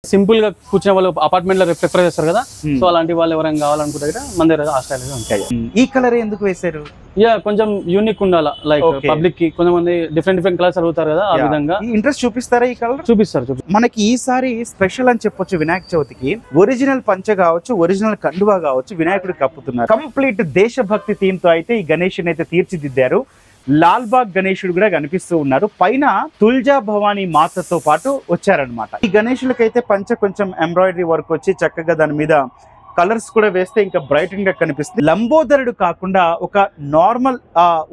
Simple గా కూర్చునే వాళ్ళు అపార్ట్మెంట్ లో ప్రిఫర్ చేస్తారు కదా, సో అలాంటి వాళ్ళు ఎవరైనా కావాలనుకుంటే మన దగ్గర ఆ స్టైల్ ఉంటాయి. ఈ కలర్ ఎందుకు వేశారు? కొంచెం యూనిక్ ఉండాలా, లైక్ పబ్లిక్ కి కొంతమంది డిఫరెంట్ కలర్స్ అడుగుతారు కదా, ఆ విధంగా ఇంట్రెస్ట్ చూపిస్తారా? ఈ కలర్ చూపిస్తారు. మనకి ఈసారి స్పెషల్ అని చెప్పొచ్చు. వినాయక చవితికి ఒరిజినల్ పంచ కావచ్చు, ఒరిజినల్ కండువా కావచ్చు, వినాయకుడు కప్పుతున్నారు. కంప్లీట్ దేశభక్తి థీమ్ తో అయితే ఈ గణేషుని అయితే తీర్చిదిద్దారు. లాల్బాగ్ గణేశుడు కూడా కనిపిస్తూ ఉన్నారు. పైన తుల్జా భవానీ మాతతో పాటు వచ్చారనమాట. ఈ గణేశులకైతే పంచ కొంచెం ఎంబ్రాయిడరీ వర్క్ వచ్చి చక్కగా దాని మీద కలర్స్ కూడా వేస్తే ఇంకా బ్రైటన్ గా కనిపిస్తుంది. లంబోదరుడు కాకుండా ఒక నార్మల్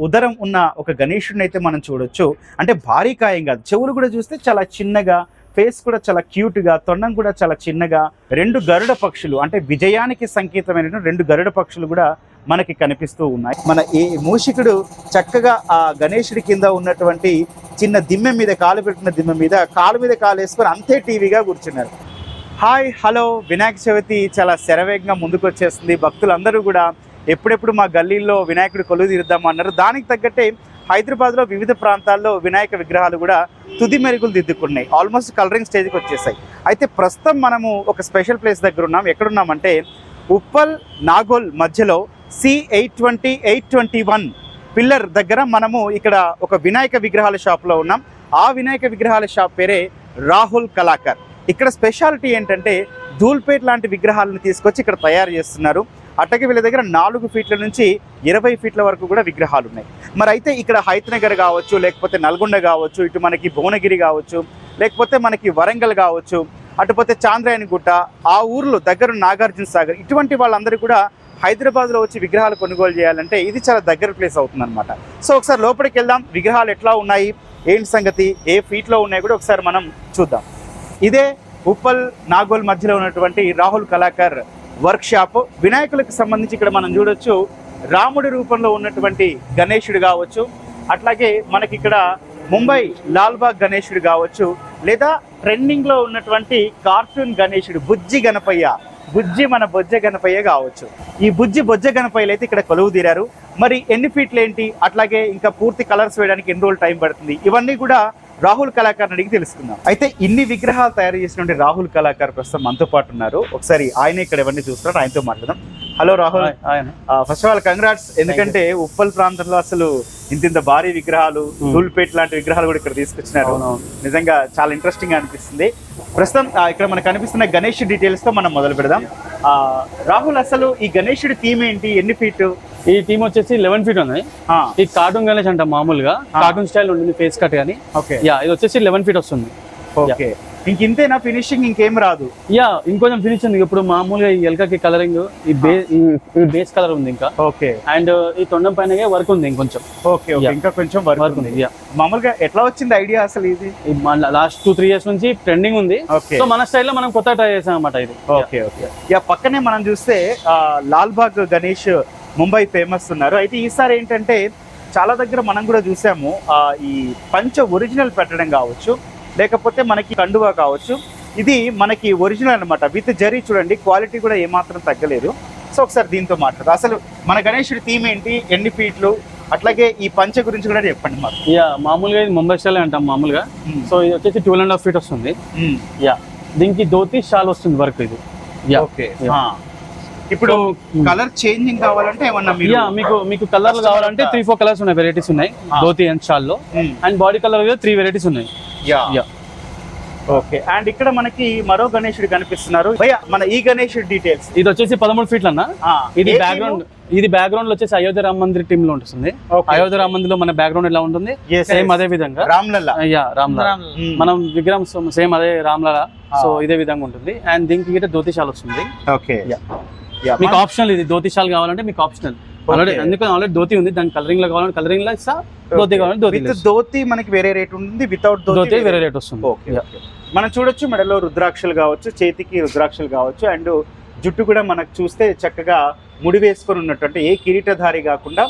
ఉదరం ఉన్న ఒక గణేశుడిని అయితే మనం చూడొచ్చు. అంటే భారీ కాయం కాదు, చెవులు కూడా చూస్తే చాలా చిన్నగా, ఫేస్ కూడా చాలా క్యూట్ గా, తొండం కూడా చాలా చిన్నగా, రెండు గరుడ పక్షులు అంటే విజయానికి సంకేతమైన రెండు గరుడ పక్షులు కూడా మనకి కనిపిస్తూ ఉన్నాయి. మన ఈ మూషికుడు చక్కగా ఆ గణేశుడి కింద ఉన్నటువంటి చిన్న దిమ్మె మీద కాలు పెట్టిన దిమ్మె మీద కాలు వేసుకొని అంతే టీవీగా కూర్చున్నారు. హాయ్ హలో, వినాయక చవితి చాలా శరవేగంగా ముందుకు వచ్చేస్తుంది. భక్తులందరూ కూడా ఎప్పుడెప్పుడు మా గల్లీల్లో వినాయకుడు కొలువు తీరుద్దామన్నారు. దానికి తగ్గట్టే హైదరాబాద్లో వివిధ ప్రాంతాల్లో వినాయక విగ్రహాలు కూడా తుది మెరుగులు దిద్దుకున్నాయి. ఆల్మోస్ట్ కలరింగ్ స్టేజ్కి వచ్చేసాయి. అయితే ప్రస్తుతం మనము ఒక స్పెషల్ ప్లేస్ దగ్గర ఉన్నాం. ఎక్కడున్నామంటే ఉప్పల్ నాగోల్ మధ్యలో C820 821 పిల్లర్ దగ్గర మనము ఇక్కడ ఒక వినాయక విగ్రహాల షాప్లో ఉన్నాం. ఆ వినాయక విగ్రహాల షాప్ పేరే రాహుల్ కళాకర్. ఇక్కడ స్పెషాలిటీ ఏంటంటే ధూల్పేట్ లాంటి విగ్రహాలను తీసుకొచ్చి ఇక్కడ తయారు చేస్తున్నారు. అట్టకి వీళ్ళ దగ్గర 4 ఫీట్ల నుంచి 20 ఫీట్ల వరకు కూడా విగ్రహాలు ఉన్నాయి. మరి అయితే ఇక్కడ హైతనగర్ కావచ్చు, లేకపోతే నల్గొండ కావచ్చు, ఇటు మనకి భువనగిరి కావచ్చు, లేకపోతే మనకి వరంగల్ కావచ్చు, అటుపోతే చాంద్రాయణగుట్ట, ఆ ఊర్లో దగ్గర నాగార్జున సాగర్, ఇటువంటి వాళ్ళందరూ కూడా హైదరాబాద్లో వచ్చి విగ్రహాలు కొనుగోలు చేయాలంటే ఇది చాలా దగ్గర ప్లేస్ అవుతుందన్నమాట. సో ఒకసారి లోపలికి వెళ్దాం, విగ్రహాలు ఎట్లా ఉన్నాయి, ఏంటి సంగతి, ఏ ఫీట్లో ఉన్నాయి కూడా ఒకసారి మనం చూద్దాం. ఇదే ఉప్పల్ నాగోల్ మధ్యలో ఉన్నటువంటి రాహుల్ కళాకర్ వర్క్ షాప్. వినాయకులకు సంబంధించి ఇక్కడ మనం చూడొచ్చు రాముడి రూపంలో ఉన్నటువంటి గణేశుడు కావచ్చు, అట్లాగే మనకి ఇక్కడ ముంబై లాల్బాగ్ గణేశుడు కావచ్చు, లేదా ట్రెండింగ్లో ఉన్నటువంటి కార్టూన్ గణేశుడు బుజ్జి గణపయ్య, బుజ్జి మన బొజ్జ గణపయ్య కావచ్చు. ఈ బుజ్జి బొజ్జ గణపయ్యలు అయితే ఇక్కడ కొలువు తీరారు. మరి ఎన్ని ఫీట్లు ఏంటి, అట్లాగే ఇంకా పూర్తి కలర్స్ వేయడానికి ఎన్ని రోజులు టైం పడుతుంది, ఇవన్నీ కూడా రాహుల్ కళాకర్ అడిగి తెలుసుకుందాం. అయితే ఇన్ని విగ్రహాలు తయారు చేసినటువంటి రాహుల్ కళాకర్ ప్రస్తుతం మనతో పాటు ఉన్నారు. ఒకసారి ఆయన ఇక్కడ ఎవరిని చూస్తున్నారు, ఆయనతో మాట్లాడదాం. Hello Rahul, first of all congrats. ఎందుకంటే ఉప్పల్ ప్రాంతంలో అసలు ఇంత భారీ విగ్రహాలు, ధూల్పేట్ లాంటి విగ్రహాలు కూడా ఇక్కడ తీసుకొచ్చినారు. నిజంగా చాలా ఇంట్రెస్టింగ్ గా అనిపిస్తుంది. ప్రస్తుతం ఇక్కడ మనకు కనిపిస్తున్న గణేష్ డీటెయిల్స్ తో మనం మొదలు పెడదాం. రాహుల్, అసలు ఈ గణేశుడి థీమ్ ఏంటి, ఎన్ని ఫీట్? ఈ థీమ్ వచ్చేసి 11 ఫీట్ ఉన్నాయి. ఈ కార్టూన్ గణేష్ అంట, మామూలుగా కార్టూన్ స్టైల్ ఉంటుంది, ఫేస్ కట్ కానీ. ఇది వచ్చేసి 11 ఫీట్ వస్తుంది. ఓకే, ఇంతేనా ఫినిషింగ్, ఇంకేం రాదు? ఇంకొంచెం ఫినిషింగ్ ఉంది. ఇప్పుడు మామూలుగా ఈ ఎల్కకి కలరింగ్, ఈ బేస్ కలర్ ఉంది ఇంకా. ఓకే, అండ్ ఈ తొండం పైన వర్క్ ఉంది ఇంకొంచెం. ఓకే, ఇంకా కొంచెం వర్క్ ఉంది. మామూలుగా ఎట్లా వచ్చింది ఐడియా అసలు? ఇది లాస్ట్ 2-3 ఇయర్స్ నుంచి ట్రెండింగ్ ఉంది. సో మన స్టైల్లో మనం కొత్త ట్రై చేసాం అన్నమాట ఇది. ఓకే, పక్కనే మనం చూస్తే లాల్బాగ్ గణేష్ ముంబై ఫేమస్ ఉన్నారు. అయితే ఈసారి ఏంటంటే చాలా దగ్గర మనం కూడా చూసాము, ఈ పంచ ఒరిజినల్ పెట్టడం కావచ్చు, లేకపోతే మనకి కండువా కావచ్చు, ఇది మనకి ఒరిజినల్ అనమాట. విత్ జరీ చూడండి, క్వాలిటీ కూడా ఏమాత్రం తగ్గలేదు. సో ఒకసారి దీంతో మాట్లాడదు, అసలు మన గణేశుడి థీమ్ ఏంటి, ఎన్ని ఫీట్లు, అట్లాగే ఈ పంచ గురించి కూడా చెప్పండి మాకు. మామూలుగా ఇది ముంబై స్టైల్ అంటాం మామూలుగా. సో ఇది వచ్చేసి 12.5 ఫీట్ వస్తుంది. దీనికి ధోతి షాల్ వస్తుంది వర్క్ ఇది. ఓకే, ఇప్పుడు కలర్ చేంజింగ్ కావాలంటే ఏమన్నా మీకు కలర్లు కావాలంటే 3-4 కలర్స్ ఉన్నాయి, వెరైటీస్ ఉన్నాయి ధోతి అండ్ షాల్ లో. అండ్ బాడీ కలర్ 3 వెరైటీస్ ఉన్నాయి. ఓకే, అండ్ ఇక్కడ మనకి మరో గణేశుడు కనిపిస్తున్నారు. మన ఈ గణేశుడి డీటెయిల్స్. ఇది వచ్చేసి 13 ఫీట్లు అన్న. ఇది బ్యాక్గ్రౌండ్ వచ్చేసి అయోధ్య రామ మందిర్ టీమ్ లో ఉంటుంది. అయోధ్య రామ మందిర్ లో మన బ్యాక్గ్రౌండ్ ఎలా ఉంటుంది సేమ్ అదే విధంగా రామ్లలా. మనం విగ్రహం సేమ్ అదే రామ్లలా, సో ఇదే విధంగా ఉంటుంది. అండ్ దీనికి ధోతిశాల్ వస్తుంది. ఓకే, మీకు ఆప్షనల్, ఇది ధోతిశాల్ కావాలంటే మీకు ఆప్షనల్. ఎందుకంటే ఆల్రెడీ ధోతి ఉంది, దాని కలరింగ్ లో కావాలంటే కలరింగ్ లో ఇస్తా, ధోతి కావాలంటే ధోతి మనకి వేరే రేట్ ఉంటుంది, వితౌట్ ధోతి వేరే రేట్ వస్తుంది. మనం చూడొచ్చు మెడలో రుద్రాక్షలు కావచ్చు, చేతికి రుద్రాక్షలు కావచ్చు, అండ్ జుట్టు కూడా మనకు చూస్తే చక్కగా ముడి వేసుకొని ఉన్నటువంటి, ఏ కిరీటధారి కాకుండా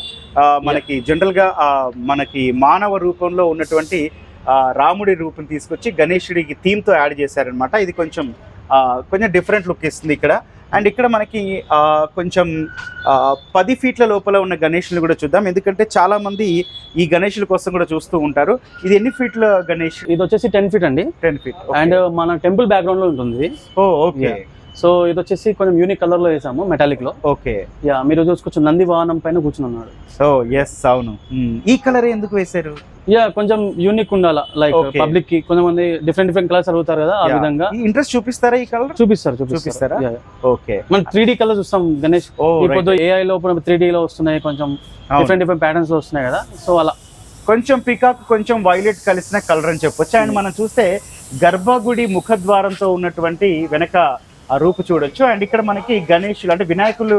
మనకి జనరల్ గా మనకి మానవ రూపంలో ఉన్నటువంటి రాముడి రూపం తీసుకొచ్చి గణేశుడికి థీమ్ తో యాడ్ చేశారనమాట. ఇది కొంచెం కొంచెం డిఫరెంట్ లుక్ ఇస్తుంది ఇక్కడ. అండ్ ఇక్కడ మనకి కొంచెం 10 ఫీట్ల లోపల ఉన్న గణేష్ని కూడా చూద్దాం, ఎందుకంటే చాలా మంది ఈ గణేషుల కోసం కూడా చూస్తూ ఉంటారు. ఇది ఎన్ని ఫీట్ల గణేష్? ఇది వచ్చేసి 10 ఫీట్ అండి. 10 ఫీట్. అండ్ మన టెంపుల్ బ్యాక్గ్రౌండ్ లో ఉంటుంది. ఓకే. సో ఇది వచ్చేసి కొంచెం యూనిక్ కలర్ లో వేసాము, మెటాలిక్ లో. ఓకే. యా, మీరు చూసుకోవచ్చు నంది వాహనం పైన కూర్చుని ఉన్నాడు. ఎస్, అవును. ఈ కలర్ ఎందుకు వేశారు? యా, కొంచెం యూనిక్ ఉండాలా, లైక్ పబ్లిక్ కి కొంతమంది డిఫరెంట్ కలర్స్ అడుగుతారు కదా, ఆ విధంగా. ఇంట్రెస్ట్ చూపిస్తారా ఈ కలర్? చూపిస్తారా? ఓకే. మనం 3D కలర్ చూస్తాం గణేష్. ఇప్పుడు AI లో 3D లో వస్తున్నాయి, కొంచెం డిఫరెంట్ ప్యాటర్న్స్ లో వస్తున్నాయి కదా, సో అలా కొంచెం పికాక్ కొంచెం వైలెట్ కలిసిన కలర్ అని చెప్పొచ్చు. అండ్ మనం చూస్తే గర్భగుడి ముఖద్వారంతో ఉన్నటువంటి వెనక ఆ రూపు చూడొచ్చు. అండ్ ఇక్కడ మనకి గణేషులు అంటే వినాయకులు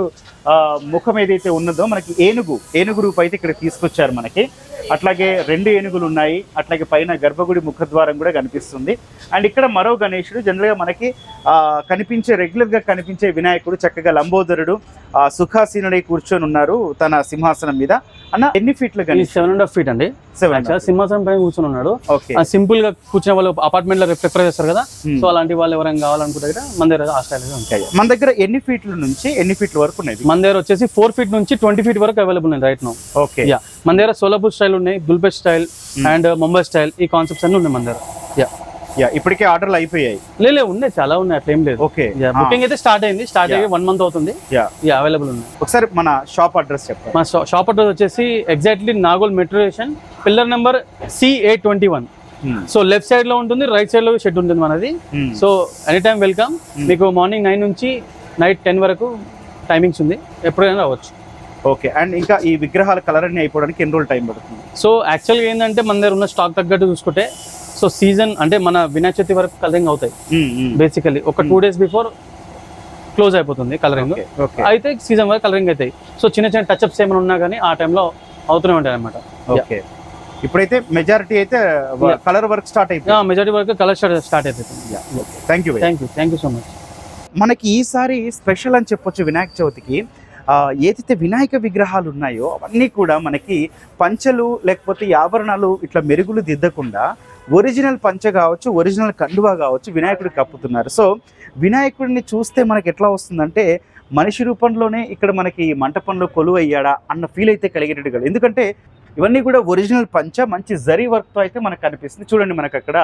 ముఖం ఏదైతే ఉన్నదో మనకి ఏనుగు రూపు అయితే ఇక్కడ తీసుకొచ్చారు మనకి. అట్లాగే 2 ఏనుగులు ఉన్నాయి, అట్లాగే పైన గర్భగుడి ముఖద్వారం కూడా కనిపిస్తుంది. అండ్ ఇక్కడ మరో గణేశుడు, జనరల్గా మనకి రెగ్యులర్గా కనిపించే వినాయకుడు చక్కగా లంబోదరుడు సుఖాసీనుడై కూర్చొని ఉన్నారు తన సింహాసనం మీద. అన్న ఎన్ని ఫీట్ల గణేష్? 7.5 ఫీట్ అండి. సింహాసనం పైన కూర్చొని ఉన్నాడు. సింపుల్ గా కూర్చునే వాళ్ళు అపార్ట్మెంట్ లో ప్రిఫర్ చేస్తారు కదా, సో అలాంటి వాళ్ళు ఎవరైనా కావాలనుకుంటే మన దగ్గర ఆ స్టైల్ ఉంటాయి. మన దగ్గర ఎన్ని ఫీట్ల నుంచి ఎన్ని ఫీట్ల వరకు ఉన్నాయి? మన దగ్గర వచ్చేసి 4 ఫీట్ నుంచి 20 ఫీట్ వరకు అవైలబుల్ ఉన్నాయి రైట్ నౌ. ఓకే. మన దగ్గర సోలాపూర్ స్టైల్ ఉన్నాయి, Dhoolpet style and Mumbai style, ఈ కాన్సెప్ట్స్ అన్ని ఉన్నాయి మన దగ్గర. ఇప్పటికే ఆర్డర్లు అయిపోయాయి? లే ఉన్నాయి, చాలా ఉన్నాయి, అట్లా ఏం లేదు. ఓకే. బుకింగ్ అయితే స్టార్ట్ అయ్యి 1 మంత్ అవుతుంది. అవైలబుల్ ఉన్నాయి. ఒకసారి మన షాప్ అడ్రస్ చెప్పండి. మా షాప్ అడ్రస్ వచ్చేసి exactly Nagole metro station, pillar number C821. So left side లో ఉంటుంది, రైట్ సైడ్ లో షెడ్ ఉంటుంది మనది. So any time welcome. మీకు మార్నింగ్ 9 నుంచి నైట్ 10 వరకు టైమింగ్స్ ఉంది, ఎప్పుడైనా రావచ్చు. ఓకే. అండ్ ఇంకా ఈ విగ్రహాల కలర్ అన్ని అయిపోవడానికి ఎన్ని రోజులు టైం పడుతుంది? సో యాక్చువల్గా ఏంటంటే మన దగ్గర ఉన్న స్టాక్ తగ్గట్టు చూసుకుంటే, సో సీజన్ అంటే మన వినాయక చవితి వరకు కలరింగ్ అవుతాయి. బేసికలీ ఒక 2 days బిఫోర్ క్లోజ్ అయిపోతుంది కలరింగ్. అయితే సీజన్ వరకు కలరింగ్ అవుతాయి. సో చిన్న చిన్న టచ్అప్స్ ఏమైనా ఉన్నా కానీ ఆ టైంలో అవుతూనే ఉంటాయి అనమాట. ఓకే. ఇప్పుడైతే మెజారిటీ అయితే కలర్ వర్క్ స్టార్ట్ అయిపోయింది. మెజారిటీ వరకు కలర్ స్టార్ట్ అయిపోతుంది. Thank you so much. మనకి ఈసారి స్పెషల్ అని చెప్పొచ్చు వినాయక చవితికి. ఏదైతే వినాయక విగ్రహాలు ఉన్నాయో అవన్నీ కూడా మనకి పంచలు లేకపోతే ఆభరణాలు ఇట్లా మెరుగులు దిద్దకుండా ఒరిజినల్ పంచ కావచ్చు, ఒరిజినల్ కండువా కావచ్చు వినాయకుడు కప్పుతున్నారు. సో వినాయకుడిని చూస్తే మనకి ఎట్లా వస్తుందంటే మనిషి రూపంలోనే ఇక్కడ మనకి మంటపంలో కొలువు అయ్యాడా అన్న ఫీల్ అయితే కలిగేటట్టుగా, ఎందుకంటే ఇవన్నీ కూడా ఒరిజినల్ పంచ, మంచి జరీ వర్క్తో అయితే మనకు కనిపిస్తుంది. చూడండి, మనకు అక్కడ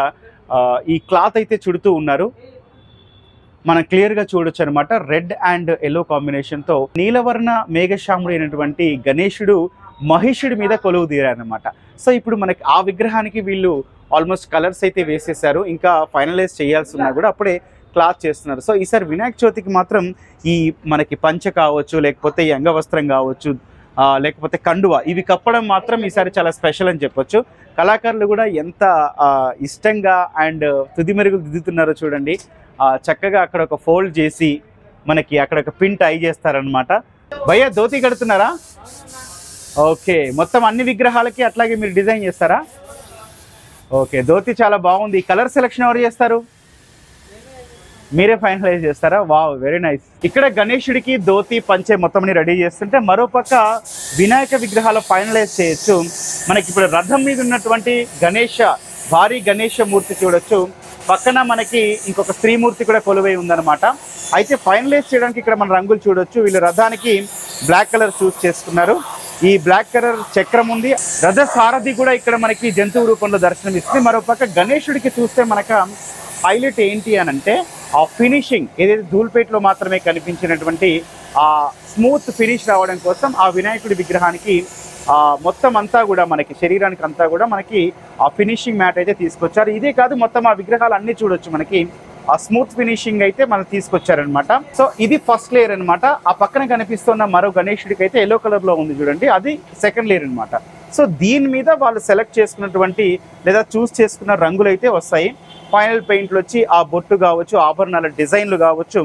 ఈ క్లాత్ అయితే చుడుతూ ఉన్నారు, మనం క్లియర్గా చూడొచ్చు అనమాట. రెడ్ అండ్ ఎల్లో కాంబినేషన్తో నీలవర్ణ మేఘశ్యాముడు అయినటువంటి గణేశుడు మహిషుడి మీద కొలువు తీరారనమాట. సో ఇప్పుడు మనకి ఆ విగ్రహానికి వీళ్ళు ఆల్మోస్ట్ కలర్స్ అయితే వేసేసారు, ఇంకా ఫైనలైజ్ చేయాల్సి ఉన్నా కూడా అప్పుడే క్లాత్ చేస్తున్నారు. సో ఈసారి వినాయక చవితికి మాత్రం ఈ మనకి పంచ కావచ్చు, లేకపోతే ఈ అంగవస్త్రం కావచ్చు, లేకపోతే కండువా, ఇవి కప్పడం మాత్రం ఈసారి చాలా స్పెషల్ అని చెప్పొచ్చు. కళాకారులు కూడా ఎంత ఇష్టంగా అండ్ తుది మెరుగులు దిద్దుతున్నారో చూడండి. చక్కగా అక్కడ ఒక ఫోల్డ్ చేసి మనకి అక్కడ ఒక పిన్ టై చేస్తారనమాట. భయ్యా ధోతి కడుతున్నారా? ఓకే. మొత్తం అన్ని విగ్రహాలకి అట్లాగే మీరు డిజైన్ చేస్తారా? ఓకే. ధోతి చాలా బాగుంది. కలర్ సెలెక్షన్ ఎవరు చేస్తారు? మీరే ఫైనలైజ్ చేస్తారా? Wow, very nice. ఇక్కడ గణేశుడికి ధోతి పంచే మొత్తం రెడీ చేస్తుంటే మరోపక్క వినాయక విగ్రహాలు ఫైనలైజ్ చేయొచ్చు. మనకి ఇప్పుడు రథం మీద ఉన్నటువంటి భారీ గణేష మూర్తి చూడొచ్చు, పక్కన మనకి ఇంకొక స్త్రీమూర్తి కూడా కొలువై ఉందన్నమాట. అయితే ఫైనలైజ్ చేయడానికి ఇక్కడ మన రంగులు చూడొచ్చు. వీళ్ళు రథానికి బ్లాక్ కలర్ చూస్ చేసుకున్నారు. ఈ బ్లాక్ కలర్ చక్రం ఉంది. రథ సారథి కూడా ఇక్కడ మనకి జంతువు రూపంలో దర్శనం ఇస్తుంది. మరోపక్క గణేశుడికి చూస్తే మనకు హైలైట్ ఏంటి అని అంటే ఆ ఫినిషింగ్ ఏదైతే ధూల్పేటలో మాత్రమే కనిపించినటువంటి ఆ స్మూత్ ఫినిష్ రావడం కోసం ఆ వినాయకుడి విగ్రహానికి మొత్తం అంతా కూడా మనకి శరీరానికి అంతా కూడా మనకి ఆ ఫినిషింగ్ మ్యాట్ అయితే తీసుకొచ్చారు. ఇదే కాదు, మొత్తం ఆ విగ్రహాలు అన్ని చూడొచ్చు, మనకి ఆ స్మూత్ ఫినిషింగ్ అయితే మనం తీసుకొచ్చారనమాట. సో ఇది ఫస్ట్ లేయర్ అనమాట. ఆ పక్కన కనిపిస్తున్న మరో గణేశుడికి అయితే ఎల్లో కలర్ లో ఉంది చూడండి, అది సెకండ్ లేయర్ అనమాట. సో దీని మీద వాళ్ళు సెలెక్ట్ చేసుకున్నటువంటి లేదా చూస్ చేసుకున్న రంగులు అయితే వస్తాయి. ఫైనల్ పెయింట్లు వచ్చి ఆ బొట్టు కావచ్చు, ఆభరణాల డిజైన్లు కావచ్చు,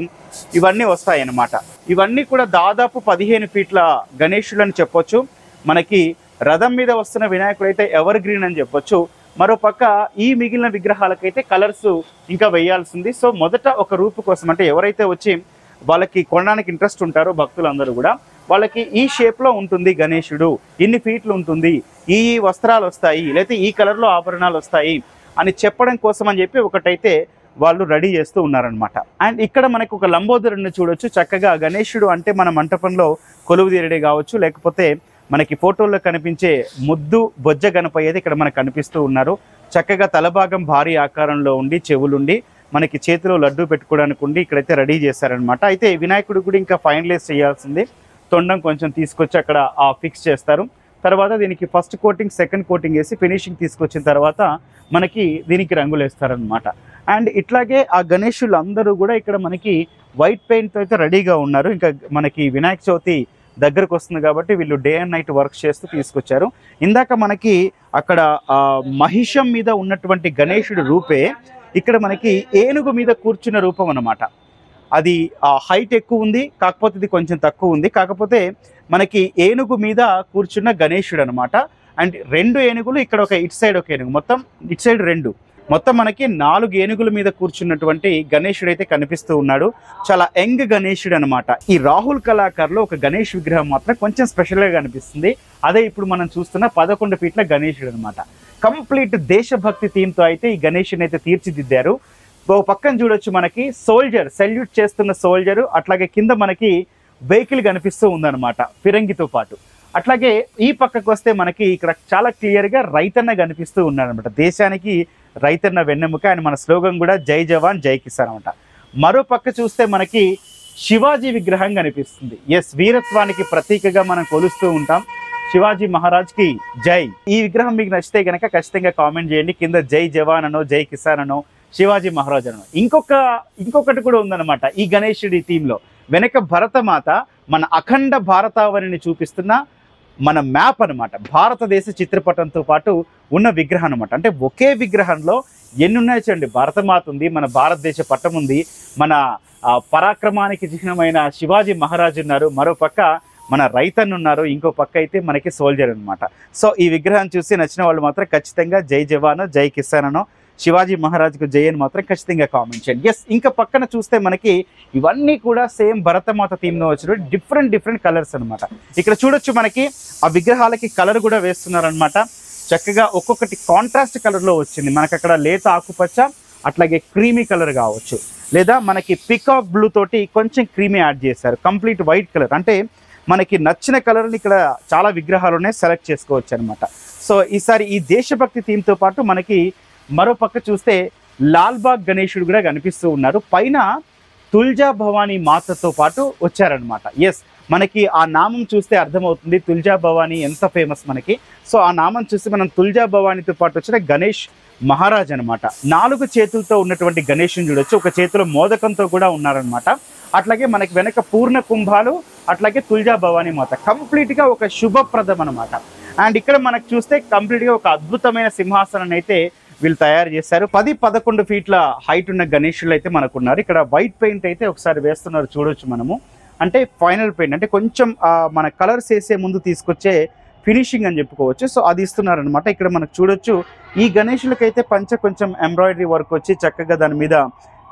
ఇవన్నీ వస్తాయి అన్నమాట. ఇవన్నీ కూడా దాదాపు 15 ఫీట్ల గణేశుడు అని చెప్పొచ్చు. మనకి రథం మీద వస్తున్న వినాయకుడు అయితే ఎవర్ గ్రీన్ అని చెప్పొచ్చు. మరోపక్క ఈ మిగిలిన విగ్రహాలకైతే కలర్స్ ఇంకా వేయాల్సింది. సో మొదట ఒక రూపు కోసం, అంటే ఎవరైతే వచ్చి వాళ్ళకి కొనడానికి ఇంట్రెస్ట్ ఉంటారో భక్తులందరూ కూడా, వాళ్ళకి ఈ షేప్లో ఉంటుంది గణేశుడు, ఇన్ని ఫీట్లు ఉంటుంది, ఈ వస్త్రాలు వస్తాయి, లేకపోతే ఈ కలర్లో ఆభరణాలు వస్తాయి అని చెప్పడం కోసం అని చెప్పి ఒకటైతే వాళ్ళు రెడీ చేస్తూ ఉన్నారనమాట. అండ్ ఇక్కడ మనకు ఒక లంబోదరుడిని చూడొచ్చు. చక్కగా గణేశుడు అంటే మన మంటపంలో కొలువు తీరడే కావచ్చు, లేకపోతే మనకి ఫోటోల్లో కనిపించే ముద్దు బొజ్జ గణపయ్య అయితే ఇక్కడ మనకు కనిపిస్తూ ఉన్నారు. చక్కగా తలభాగం భారీ ఆకారంలో ఉండి, చెవులుండి, మనకి చేతిలో లడ్డు పెట్టుకోవడానికి ఉండి ఇక్కడైతే రెడీ చేశారనమాట. అయితే వినాయకుడు కూడా ఇంకా ఫైనలైజ్ చేయాల్సింది. తొండం కొంచెం తీసుకొచ్చి అక్కడ ఫిక్స్ చేస్తారు. తర్వాత దీనికి ఫస్ట్ కోటింగ్, సెకండ్ కోటింగ్ వేసి ఫినిషింగ్ తీసుకొచ్చిన తర్వాత మనకి దీనికి రంగులు వేస్తారనమాట. అండ్ ఇట్లాగే ఆ గణేశులు అందరూ కూడా ఇక్కడ మనకి వైట్ పెయింట్తో అయితే రెడీగా ఉన్నారు. ఇంకా మనకి వినాయక చవితి దగ్గరకు వస్తుంది కాబట్టి వీళ్ళు డే అండ్ నైట్ వర్క్ చేస్తూ తీసుకొచ్చారు. ఇందాక మనకి అక్కడ మహిషం మీద ఉన్నటువంటి గణేశుడు రూపే ఇక్కడ మనకి ఏనుగు మీద కూర్చున్న రూపం అన్నమాట. అది హైట్ ఎక్కువ ఉంది, కాకపోతే ఇది కొంచెం తక్కువ ఉంది. కాకపోతే మనకి ఏనుగు మీద కూర్చున్న గణేశుడు అనమాట. అండ్ 2 ఏనుగులు, ఇక్కడ ఒక ఇటు సైడ్ ఒక ఏనుగు, మొత్తం ఇటు సైడ్ 2, మొత్తం మనకి 4 ఏనుగుల మీద కూర్చున్నటువంటి గణేశుడు అయితే కనిపిస్తూ ఉన్నాడు. చాలా యంగ్ గణేశుడు అనమాట. ఈ రాహుల్ కళాకారులో ఒక గణేష్ విగ్రహం మాత్రం కొంచెం స్పెషల్గా కనిపిస్తుంది. అదే ఇప్పుడు మనం చూస్తున్న 11 ఫీట్ల గణేశుడు అనమాట. కంప్లీట్ దేశభక్తి థీమ్తో అయితే ఈ గణేశుని అయితే తీర్చిదిద్దారు. పక్కన చూడొచ్చు మనకి సోల్జర్, సెల్యూట్ చేస్తున్న సోల్జరు, అట్లాగే కింద మనకి వెహికల్ కనిపిస్తూ ఉందన్నమాట ఫిరంగితో పాటు. అట్లాగే ఈ పక్కకు వస్తే మనకి ఇక్కడ చాలా క్లియర్గా రైతన్న కనిపిస్తూ ఉన్నారనమాట. దేశానికి రైతన్న వెన్నెముక. అండ్ మన స్లోగన్ కూడా జై జవాన్ జై కిసాన్ అనమాట. మరో పక్క చూస్తే మనకి శివాజీ విగ్రహం కనిపిస్తుంది. ఎస్, వీరత్వానికి ప్రతీకగా మనం కొలుస్తూ ఉంటాం. శివాజీ మహారాజ్కి జై. ఈ విగ్రహం మీకు నచ్చితే కనుక ఖచ్చితంగా కామెంట్ చేయండి. కింద జై జవాన్ అనో, జై కిసాన్ అనో, శివాజీ మహారాజ్ అనో. ఇంకొకటి కూడా ఉందన్నమాట ఈ గణేశుడి థీమ్లో. వెనక భరతమాత మన అఖండ భారతావనిని చూపిస్తున్న మన మ్యాప్ అనమాట. భారతదేశ చిత్రపటంతో పాటు ఉన్న విగ్రహం అనమాట. అంటే ఒకే విగ్రహంలో ఎన్ని ఉన్నాయో చూడండి. భారతమాత ఉంది, మన భారతదేశ పట్టం ఉంది, మన పరాక్రమానికి చిహ్నమైన శివాజీ మహారాజు ఉన్నారు, మరో పక్క మన రైతన్ ఉన్నారు, ఇంకో పక్క అయితే మనకి సోల్జర్ అనమాట. సో ఈ విగ్రహం చూసి నచ్చిన వాళ్ళు మాత్రం ఖచ్చితంగా జై జవాన్ జై కిసాన్ అనో, శివాజీ మహారాజ్కు జై అని మాత్రం ఖచ్చితంగా కామెంట్ చేయండి. ఎస్, ఇంకా పక్కన చూస్తే మనకి ఇవన్నీ కూడా సేమ్ భరతమాత థీమ్లో వచ్చిన డిఫరెంట్ కలర్స్ అనమాట. ఇక్కడ చూడొచ్చు మనకి ఆ విగ్రహాలకి కలర్ కూడా వేస్తున్నారనమాట. చక్కగా ఒక్కొక్కటి కాంట్రాస్ట్ కలర్లో వచ్చింది. మనకి అక్కడ లేత ఆకుపచ్చ, అట్లాగే క్రీమీ కలర్ కావచ్చు, లేదా మనకి పికాక్ బ్లూ తోటి కొంచెం క్రీమీ యాడ్ చేశారు. కంప్లీట్ వైట్ కలర్, అంటే మనకి నచ్చిన కలర్ని ఇక్కడ చాలా విగ్రహాలునే సెలెక్ట్ చేసుకోవచ్చు అనమాట. సో ఈసారి ఈ దేశభక్తి థీమ్తో పాటు మనకి మరో పక్క చూస్తే లాల్బాగ్ గణేశుడు కూడా కనిపిస్తూ ఉన్నారు. పైన తుల్జా భవానీ మాతతో పాటు వచ్చారనమాట. ఎస్, మనకి ఆ నామం చూస్తే అర్థమవుతుంది తుల్జా భవానీ ఎంత ఫేమస్ మనకి. సో ఆ నామం చూస్తే మనం తుల్జా భవానీతో పాటు వచ్చిన గణేష్ మహారాజ్ అనమాట. 4 చేతులతో ఉన్నటువంటి గణేశుని చూడొచ్చు. ఒక చేతిలో మోదకంతో కూడా ఉన్నారనమాట. అట్లాగే మనకి వెనక పూర్ణ కుంభాలు, అట్లాగే తుల్జా భవానీ మాత. కంప్లీట్గా ఒక శుభప్రదం అనమాట. అండ్ ఇక్కడ మనకు చూస్తే కంప్లీట్గా ఒక అద్భుతమైన సింహాసనాన్ని అయితే వీళ్ళు తయారు చేశారు. 10-11 ఫీట్ల హైట్ ఉన్న గణేశులు అయితే మనకున్నారు. ఇక్కడ వైట్ పెయింట్ అయితే ఒకసారి వేస్తున్నారు చూడొచ్చు మనము. అంటే ఫైనల్ పెయింట్, అంటే కొంచెం మన కలర్స్ వేసే ముందు తీసుకొచ్చే ఫినిషింగ్ అని చెప్పుకోవచ్చు. సో అది ఇస్తున్నారనమాట. ఇక్కడ మనకు చూడొచ్చు ఈ గణేశులకైతే పంచ కొంచెం ఎంబ్రాయిడరీ వర్క్ వచ్చి చక్కగా దాని మీద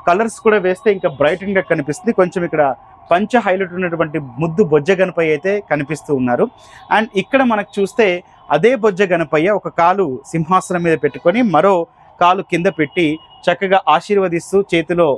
కలర్స్ కూడా వేస్తే ఇంకా బ్రైటన్గా కనిపిస్తుంది. కొంచెం ఇక్కడ పంచ హైలైట్ ఉన్నటువంటి ముద్దు బొజ్జ గణపయ్య అయితే కనిపిస్తూ ఉన్నారు. అండ్ ఇక్కడ మనకు చూస్తే అదే బొజ్జ గణపయ్య ఒక కాలు సింహాసనం మీద పెట్టుకొని మరో కాలు కింద పెట్టి చక్కగా ఆశీర్వదిస్తూ చేతిలో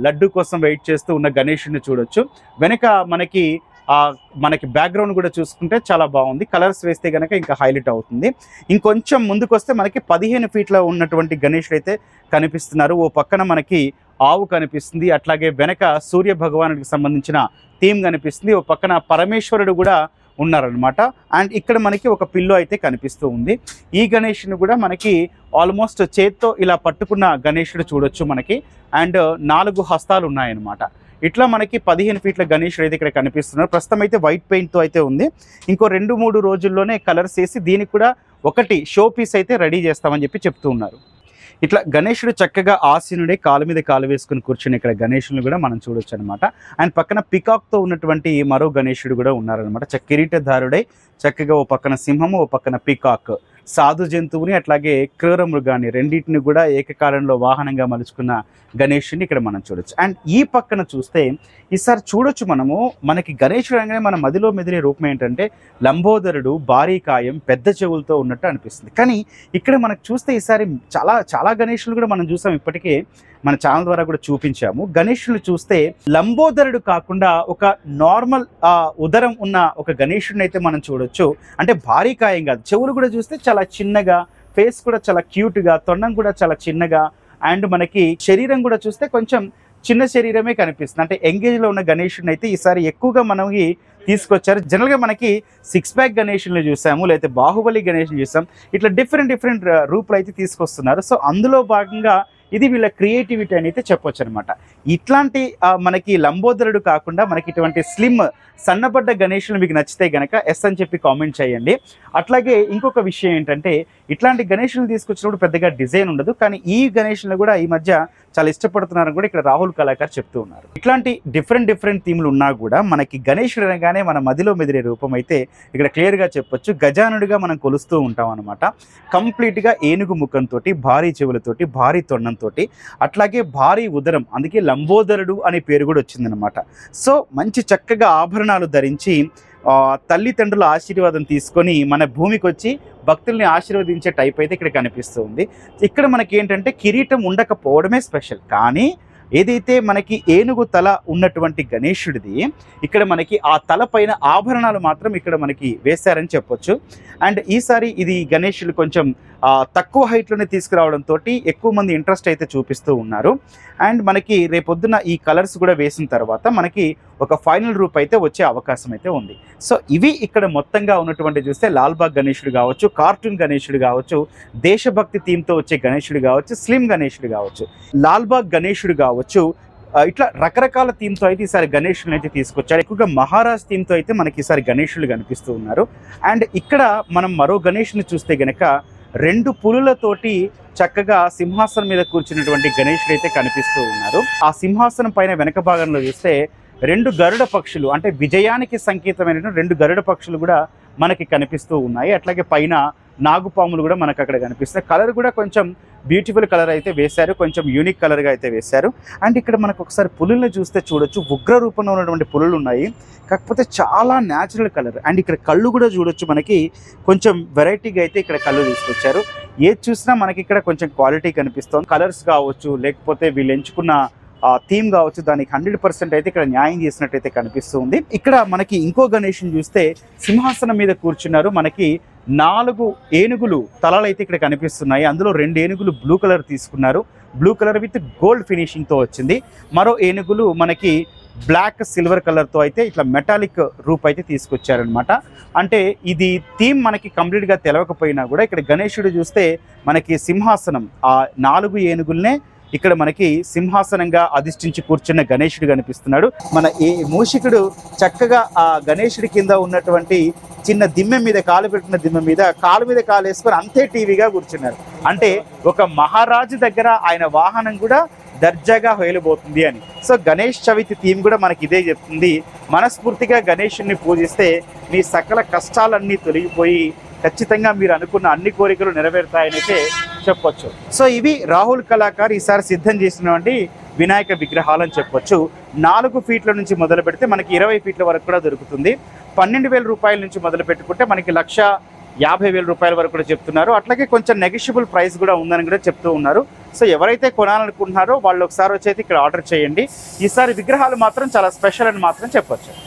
లడ్డు కోసం వెయిట్ చేస్తూ ఉన్న గణేశుడిని చూడొచ్చు. వెనక మనకి బ్యాక్గ్రౌండ్ కూడా చూసుకుంటే చాలా బాగుంది. కలర్స్ వేస్తే కనుక ఇంకా హైలైట్ అవుతుంది. ఇంకొంచెం ముందుకు వస్తే మనకి 15 ఫీట్ల ఉన్నటువంటి గణేశుడు అయితే కనిపిస్తున్నారు. ఓ పక్కన మనకి ఆవు కనిపిస్తుంది, అట్లాగే వెనక సూర్య భగవానుడికి సంబంధించిన థీమ్ కనిపిస్తుంది. ఓ పక్కన పరమేశ్వరుడు కూడా ఉన్నారనమాట. అండ్ ఇక్కడ మనకి ఒక పిల్లో అయితే కనిపిస్తూ ఉంది. ఈ గణేశుని కూడా మనకి ఆల్మోస్ట్ చేత్తో ఇలా పట్టుకున్న గణేశుడు చూడొచ్చు మనకి. అండ్ 4 హస్తాలు ఉన్నాయన్నమాట. ఇట్లా మనకి 15 ఫీట్ల గణేశుడు అయితే ఇక్కడ కనిపిస్తున్నారు. ప్రస్తుతం అయితే వైట్ పెయింట్తో అయితే ఉంది. ఇంకో 2-3 రోజుల్లోనే కలర్స్ వేసి దీనికి కూడా ఒకటి షో పీస్ అయితే రెడీ చేస్తామని చెప్తూ ఉన్నారు. ఇట్లా గణేశుడు చక్కగా ఆసీనుడే కాలు మీద కాలు వేసుకుని కూర్చుని ఇక్కడ గణేశుని కూడా మనం చూడొచ్చు అనమాట. అండ్ పక్కన పికాక్తో ఉన్నటువంటి మరో గణేశుడు కూడా ఉన్నారనమాట. కిరీటధారుడై చక్కగా ఓ పక్కన సింహము, ఓ పక్కన పికాక్, సాధు జంతువుని అట్లాగే క్రూర మృగాన్ని రెండింటిని కూడా ఏకకాలంలో వాహనంగా మలుచుకున్న గణేశుని ఇక్కడ మనం చూడొచ్చు. అండ్ ఈ పక్కన చూస్తే ఈసారి చూడొచ్చు మనము, మనకి గణేశుడు అనగానే మన మదిలో మెదిలే రూపం ఏంటంటే లంబోదరుడు, భారీ కాయం, పెద్ద చెవులతో ఉన్నట్టు అనిపిస్తుంది. కానీ ఇక్కడ మనకు చూస్తే ఈసారి చాలా గణేశులు కూడా మనం చూసాం ఇప్పటికే. మన ఛానల్ ద్వారా కూడా చూపించాము. గణేశుని చూస్తే లంబోదరుడు కాకుండా ఒక నార్మల్ ఉదరం ఉన్న ఒక గణేశుడిని అయితే మనం చూడొచ్చు. అంటే భారీ కాయం కాదు, చెవులు కూడా చూస్తే చాలా చిన్నగా, ఫేస్ కూడా చాలా క్యూట్గా, తొండం కూడా చాలా చిన్నగా, అండ్ మనకి శరీరం కూడా చూస్తే కొంచెం చిన్న శరీరమే కనిపిస్తుంది. అంటే ఎంగేజ్లో ఉన్న గణేశుడిని అయితే ఈసారి ఎక్కువగా మనకి తీసుకొచ్చారు. జనరల్గా మనకి 6 ప్యాక్ గణేశుని చూసాము, లేకపోతే బాహుబలి గణేశుని చూసాం, ఇట్లా డిఫరెంట్ రూపులు అయితే తీసుకొస్తున్నారు. సో అందులో భాగంగా ఇది వీళ్ళ క్రియేటివిటీ అని అయితే చెప్పొచ్చు అనమాట. ఇట్లాంటి మనకి లంబోదరుడు కాకుండా మనకి ఇటువంటి స్లిమ్ సన్నబడ్డ గణేశులు మీకు నచ్చితే గనక ఎస్ అని చెప్పి కామెంట్ చేయండి. అట్లాగే ఇంకొక విషయం ఏంటంటే, ఇట్లాంటి గణేశులు తీసుకొచ్చినప్పుడు పెద్దగా డిజైన్ ఉండదు, కానీ ఈ గణేశులను కూడా ఈ మధ్య చాలా ఇష్టపడుతున్నారని కూడా ఇక్కడ రాహుల్ కళాకార్ చెప్తూ ఉన్నారు. ఇట్లాంటి డిఫరెంట్ థీమ్లు ఉన్నా కూడా మనకి గణేశుడు అనగానే మన మదిలో మెదిరే రూపం అయితే ఇక్కడ క్లియర్గా చెప్పొచ్చు. గజానుడిగా మనం కొలుస్తూ ఉంటాం అనమాట. కంప్లీట్గా ఏనుగు ముఖంతో, భారీ చెవులతోటి, భారీ తొండంతో, అట్లాగే భారీ ఉదరం, అందుకే లంబోదరుడు అనే పేరు కూడా వచ్చిందనమాట. సో మంచి చక్కగా ఆభరణాలు ధరించి తల్లిదండ్రుల ఆశీర్వాదం తీసుకొని మన భూమికి వచ్చి భక్తుల్ని ఆశీర్వదించే టైప్ అయితే ఇక్కడ కనిపిస్తుంది. ఇక్కడ మనకి ఏంటంటే కిరీటం ఉండకపోవడమే స్పెషల్, కానీ ఏదైతే మనకి ఏనుగు తల ఉన్నటువంటి గణేశుడిది ఇక్కడ మనకి ఆ తల పైన ఆభరణాలు మాత్రం ఇక్కడ మనకి వేశారని చెప్పొచ్చు. అండ్ ఈసారి ఇది గణేశులు కొంచెం తక్కువ హైట్లోనే తీసుకురావడంతో ఎక్కువ మంది ఇంట్రెస్ట్ అయితే చూపిస్తూ ఉన్నారు. అండ్ మనకి రేపొద్దున ఈ కలర్స్ కూడా వేసిన తర్వాత మనకి ఒక ఫైనల్ రూప్ అయితే వచ్చే అవకాశం అయితే ఉంది. సో ఇవి ఇక్కడ మొత్తంగా ఉన్నటువంటి చూస్తే లాల్బాగ్ గణేశుడు కావచ్చు, కార్టూన్ గణేశుడు కావచ్చు, దేశభక్తి థీమ్తో వచ్చే గణేశుడు కావచ్చు, స్లిమ్ గణేశుడు కావచ్చు, లాల్బాగ్ గణేశుడు కావచ్చు, ఇట్లా రకరకాల థీమ్తో అయితే ఈసారి గణేశులను అయితే తీసుకొచ్చారు. ఎక్కువగా మహారాజ్ థీమ్తో అయితే మనకి ఈసారి గణేశులు కనిపిస్తూ ఉన్నారు. అండ్ ఇక్కడ మనం మరో గణేశుని చూస్తే గనక 2 పులులతోటి చక్కగా సింహాసనం మీద కూర్చున్నటువంటి గణేశుడు అయితే కనిపిస్తూ ఉన్నారు. ఆ సింహాసనం పైన వెనక భాగంలో చూస్తే 2 గరుడ పక్షులు, అంటే విజయానికి సంకేతమైన 2 గరుడ పక్షులు కూడా మనకి కనిపిస్తూ ఉన్నాయి. అట్లాగే పైన నాగుపాములు కూడా మనకు అక్కడ కనిపిస్తాయి. కలర్ కూడా కొంచెం బ్యూటిఫుల్ కలర్ అయితే వేశారు, కొంచెం యూనిక్ కలర్గా అయితే వేశారు. అండ్ ఇక్కడ మనకు ఒకసారి పులుల్ని చూస్తే చూడొచ్చు, ఉగ్ర రూపంలో ఉన్నటువంటి పులులు ఉన్నాయి, కాకపోతే చాలా న్యాచురల్ కలర్. అండ్ ఇక్కడ కళ్ళు కూడా చూడొచ్చు, మనకి కొంచెం వెరైటీగా అయితే ఇక్కడ కళ్ళు తీసుకొచ్చారు. ఏది చూసినా మనకి ఇక్కడ కొంచెం క్వాలిటీ కనిపిస్తుంది. కలర్స్ కావచ్చు, లేకపోతే వీళ్ళు ఎంచుకున్న థీమ్ కావచ్చు, దానికి 100% అయితే ఇక్కడ న్యాయం చేసినట్టయితే కనిపిస్తుంది. ఇక్కడ మనకి ఇంకో గణేశుని చూస్తే సింహాసనం మీద కూర్చున్నారు. మనకి 4 ఏనుగులు తలలు అయితే ఇక్కడ కనిపిస్తున్నాయి. అందులో 2 ఏనుగులు బ్లూ కలర్ తీసుకున్నారు, బ్లూ కలర్ విత్ గోల్డ్ ఫినిషింగ్తో వచ్చింది. మరో ఏనుగులు మనకి బ్లాక్ సిల్వర్ కలర్తో అయితే ఇట్లా మెటాలిక్ రూప్ అయితే తీసుకొచ్చారనమాట. అంటే ఇది థీమ్ మనకి కంప్లీట్గా తెలవకపోయినా కూడా ఇక్కడ గణేశుడు చూస్తే మనకి సింహాసనం, ఆ 4 ఏనుగుల్నే ఇక్కడ మనకి సింహాసనంగా అధిష్ఠించి కూర్చున్న గణేశుడు కనిపిస్తున్నాడు. మన మూషికుడు చక్కగా ఆ గణేశుడి కింద ఉన్నటువంటి చిన్న దిమ్మె మీద, కాలు పెట్టిన దిమ్మె మీద కాలు వేసుకొని అంతే టీవీగా కూర్చున్నారు. అంటే ఒక మహారాజు దగ్గర ఆయన వాహనం కూడా దర్జాగా హోయలిపోతుంది అని. సో గణేష్ చవితి థీమ్ కూడా మనకి ఇదే చెప్తుంది. మనస్ఫూర్తిగా గణేశుడిని పూజిస్తే మీ సకల కష్టాలన్నీ తొలగిపోయి ఖచ్చితంగా మీరు అనుకున్న అన్ని కోరికలు నెరవేరుతాయని అయితే చెప్పొచ్చు. సో ఇవి రాహుల్ కళాకార్ ఈసారి సిద్ధం చేసినటువంటి వినాయక విగ్రహాలు అని చెప్పొచ్చు. 4 ఫీట్ల నుంచి మొదలు పెడితే మనకి 20 ఫీట్ల వరకు కూడా దొరుకుతుంది. 12,000 రూపాయల నుంచి మొదలు పెట్టుకుంటే మనకి 1,50,000 రూపాయల వరకు కూడా చెప్తున్నారు. అట్లాగే కొంచెం నెగోషియబుల్ ప్రైస్ కూడా ఉందని కూడా చెప్తూ ఉన్నారు. సో ఎవరైతే కొనాలనుకుంటున్నారో వాళ్ళు ఒకసారి వచ్చి ఇక్కడ ఆర్డర్ చేయండి. ఈసారి విగ్రహాలు మాత్రం చాలా స్పెషల్ అని మాత్రం చెప్పొచ్చు.